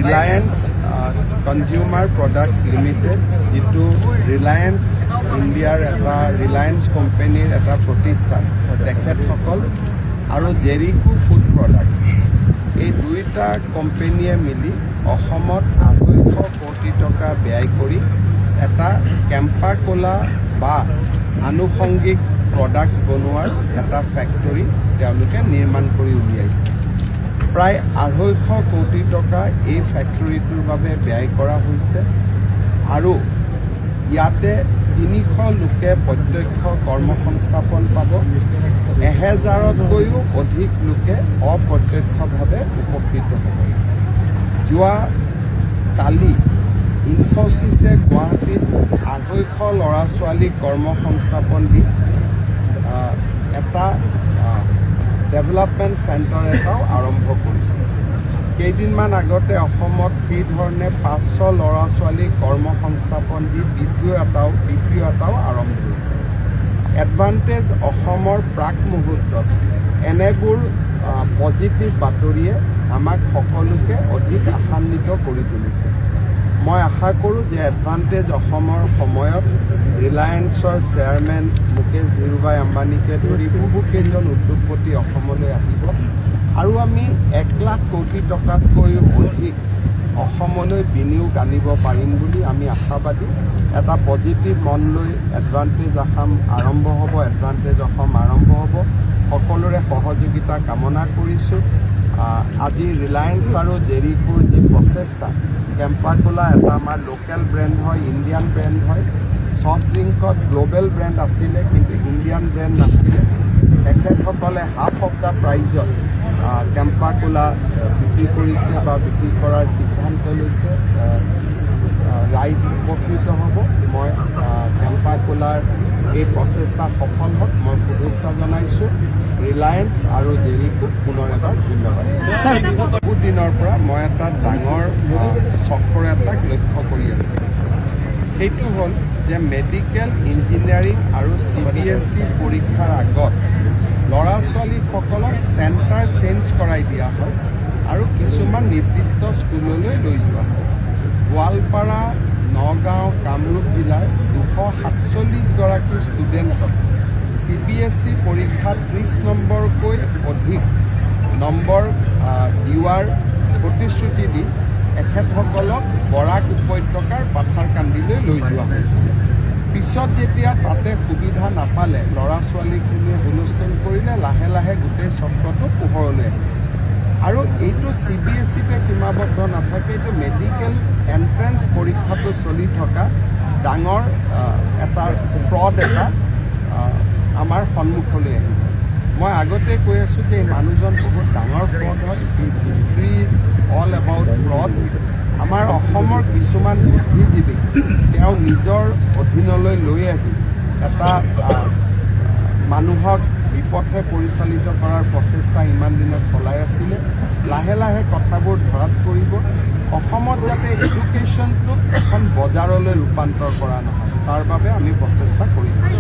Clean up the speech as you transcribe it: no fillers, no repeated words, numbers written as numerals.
Reliance consumer products limited যিটো Reliance ইণ্ডিয়াৰ এটা ৰিলায়েন্স কোম্পানীৰ এটা প্ৰতিষ্ঠান তেখেতসকল আৰু জেৰিকো ফুড প্ৰডাক্টছ এই দুইটা কোম্পানীয়ে মিলি অসমত 250 কোটি টকা ব্যয় কৰি এটা কেম্পা কোলা বা আনুষংগিক প্ৰডাক্টছ বনোৱাৰ এটা ফেক্টৰী তেওঁলোকে নিৰ্মাণ কৰি উলিয়াইছে। প্ৰায় 250 কোটি টকা এই ফেক্টৰীটোৰ বাবে ব্যয় কৰা হৈছে আৰু ইয়াতে 300 লোকে প্ৰত্যক্ষ কৰ্মসংস্থাপন পাব, 1000তকৈও অধিক লোকে অপ্ৰত্যক্ষভাৱে উপকৃত হ'ব। যোৱা কালি ইনফোচিছে গুৱাহাটীত 250 ল'ৰা ছোৱালীক কৰ্মসংস্থাপন দি এটা ডেভেলপমেণ্ট চেণ্টাৰ এটাও আৰম্ভ কৰিছে। কেইদিনমান আগতে অসমত সেই ধৰণে 500 ল'ৰা ছোৱালীক কৰ্মসংস্থাপন দি দ্বিতীয় এটাও আৰম্ভ হৈছে। এডভান্টেজ অসমৰ প্ৰাক মুহূৰ্তত এনেবোৰ পজিটিভ বাতৰিয়ে আমাক সকলোকে অধিক আশান্বিত কৰি তুলিছে। মই আশা কৰোঁ যে এডভান্টেজ অসমৰ সময়ত ৰিলায়েন্সৰ চেয়াৰমেন মুকেশ ধীৰুভাই আম্বানীকে ধৰি বহুকেইজন উদ্যোগপতি অসমলৈ আহিব আৰু আমি 1 লাখ কোটি টকাতকৈ অধিক অসমলৈ বিনিয়োগ আনিব পাৰিম বুলি আমি আশাবাদী। এটা পজিটিভ মন লৈ এডভান্টেজ অসম আৰম্ভ হ'ব, সকলোৰে সহযোগিতা কামনা কৰিছোঁ। আজি ৰিলায়েন্স আৰু জেৰিকোৰ যি প্ৰচেষ্টা, কেম্পা কোলা এটা আমাৰ লোকেল ব্ৰেণ্ড হয়, ইণ্ডিয়ান ব্ৰেণ্ড হয়। ছফ্ট ড্ৰিংকত গ্ল'বেল ব্ৰেণ্ড আছিলে কিন্তু ইণ্ডিয়ান ব্ৰেণ্ড নাছিলে। তেখেতসকলে হাফ অফ দ্য প্ৰাইজত কেম্পা কোলা বিক্ৰী কৰিছে বা বিক্ৰী কৰাৰ সিদ্ধান্ত লৈছে। ৰাইজ উপকৃত হ'ব। মই কেম্পা কোলাৰ এই প্ৰচেষ্টা সফল হওক মই শুভেচ্ছা জনাইছোঁ। ৰিলায়েন্স আৰু জেৰিকোক পুনৰ এবাৰ ধন্যবাদ। বহুত দিনৰ পৰা মই এটা ডাঙৰ চক্ৰ এটাক লক্ষ্য কৰি আছোঁ। সেইটো হ'ল যে মেডিকেল ইঞ্জিনিয়াৰিং আৰু CBSE পৰীক্ষাৰ আগত ল'ৰা ছোৱালীসকলক চেণ্টাৰ চেঞ্জ কৰাই দিয়া হয় আৰু কিছুমান নিৰ্দিষ্ট স্কুললৈ লৈ যোৱা হয়। গোৱালপাৰা, নগাঁও, কামৰূপ জিলাৰ 247গৰাকী ষ্টুডেণ্টক CBSE পৰীক্ষাত 30 নম্বৰকৈ অধিক নম্বৰ দিয়াৰ প্ৰতিশ্ৰুতি দি এখেতসকলক বৰাক উপত্যকাৰ পাথাৰকান্দিলৈ লৈ যোৱা হৈছিল। পিছত যেতিয়া তাতে সুবিধা নাপালে ল'ৰা ছোৱালীখিনিয়ে হুলস্থুল কৰিলে, লাহে লাহে গোটেই চক্ৰটো পোহৰলৈ আহিছে। আৰু এইটো CBSEতে সীমাবদ্ধ নাথাকে, এইটো মেডিকেল এণ্ট্ৰেঞ্চ পৰীক্ষাটো চলি থকা ডাঙৰ এটা ফ্ৰড এটা আমাৰ সন্মুখলৈ আহিব। মই আগতে কৈ আছোঁ যে এই মানুহজন বহুত ডাঙৰ ফ্ৰড হয়। History is all about fraud. আমাৰ অসমৰ কিছুমান বুদ্ধিজীৱী তেওঁ নিজৰ অধীনলৈ লৈ আহি এটা মানুহক বিপথে পৰিচালিত কৰাৰ প্ৰচেষ্টা ইমান দিনে চলাই আছিলে। লাহে লাহে কথাবোৰ ধৰাত পৰিব। অসমত যাতে এডুকেশ্যনটোক এখন বজাৰলৈ ৰূপান্তৰ কৰা নহয় তাৰ বাবে আমি প্ৰচেষ্টা কৰিছোঁ।